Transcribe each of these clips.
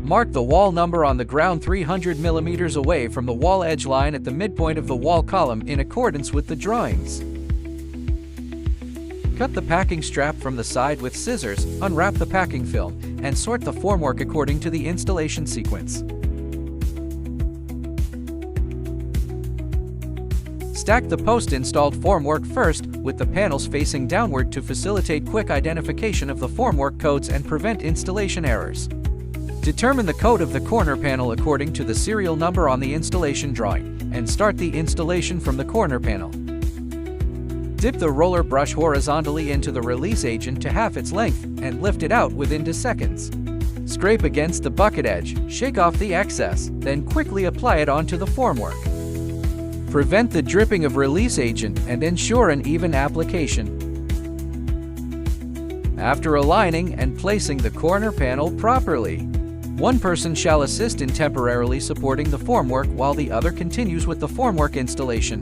Mark the wall number on the ground 300 mm away from the wall edge line at the midpoint of the wall column in accordance with the drawings. Cut the packing strap from the side with scissors, unwrap the packing film, and sort the formwork according to the installation sequence. Stack the post-installed formwork first, with the panels facing downward to facilitate quick identification of the formwork codes and prevent installation errors. Determine the code of the corner panel according to the serial number on the installation drawing, and start the installation from the corner panel. Dip the roller brush horizontally into the release agent to half its length and lift it out within 2 seconds. Scrape against the bucket edge, shake off the excess, then quickly apply it onto the formwork. Prevent the dripping of release agent and ensure an even application. After aligning and placing the corner panel properly, one person shall assist in temporarily supporting the formwork while the other continues with the formwork installation.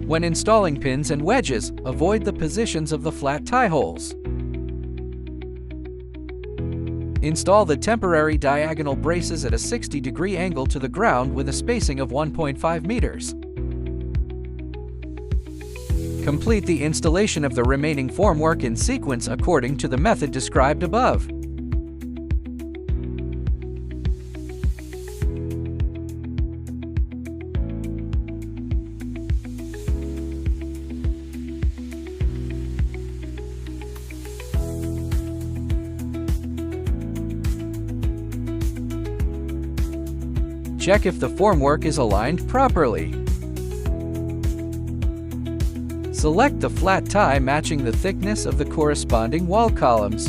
When installing pins and wedges, avoid the positions of the flat tie holes. Install the temporary diagonal braces at a 60-degree angle to the ground with a spacing of 1.5 meters. Complete the installation of the remaining formwork in sequence according to the method described above. Check if the formwork is aligned properly. Select the flat tie matching the thickness of the corresponding wall columns.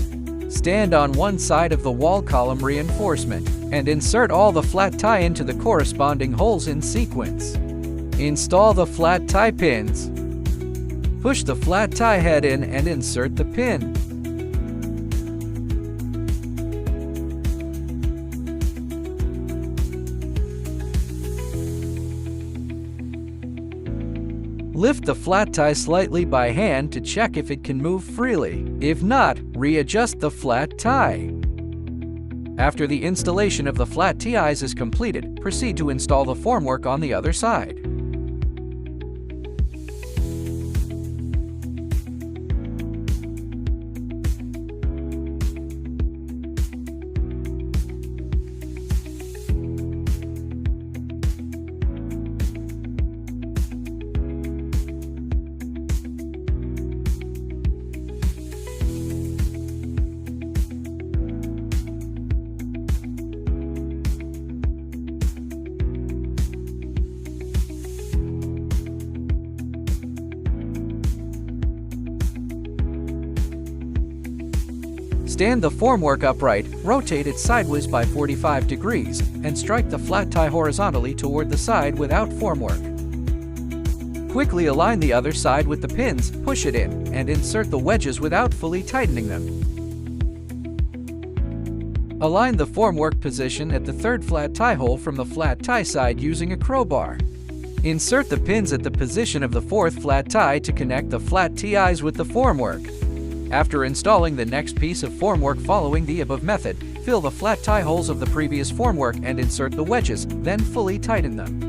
Stand on one side of the wall column reinforcement and insert all the flat tie into the corresponding holes in sequence. Install the flat tie pins. Push the flat tie head in and insert the pin. Lift the flat tie slightly by hand to check if it can move freely. If not, readjust the flat tie. After the installation of the flat ties is completed, proceed to install the formwork on the other side. Stand the formwork upright, rotate it sideways by 45 degrees, and strike the flat tie horizontally toward the side without formwork. Quickly align the other side with the pins, push it in, and insert the wedges without fully tightening them. Align the formwork position at the third flat tie hole from the flat tie side using a crowbar. Insert the pins at the position of the fourth flat tie to connect the flat ties with the formwork. After installing the next piece of formwork following the above method, fill the flat tie holes of the previous formwork and insert the wedges, then fully tighten them.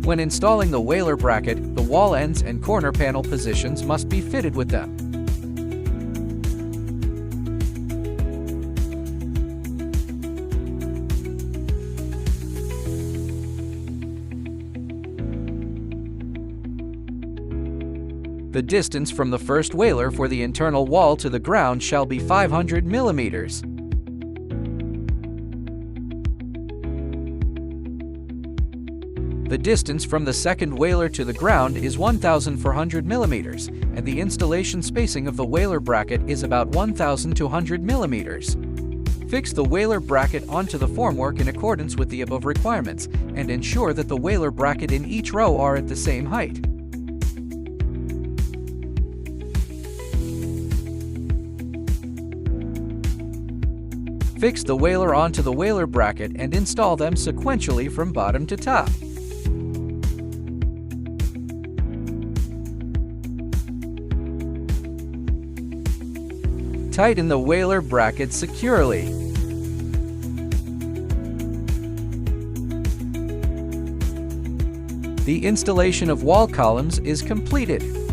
When installing the whaler bracket, the wall ends and corner panel positions must be fitted with them. The distance from the first whaler for the internal wall to the ground shall be 500 millimeters. The distance from the second whaler to the ground is 1,400 millimeters, and the installation spacing of the whaler bracket is about 1,200 millimeters. Fix the whaler bracket onto the formwork in accordance with the above requirements, and ensure that the whaler bracket in each row are at the same height. Fix the wailer onto the wailer bracket and install them sequentially from bottom to top. Tighten the wailer bracket securely. The installation of wall columns is completed.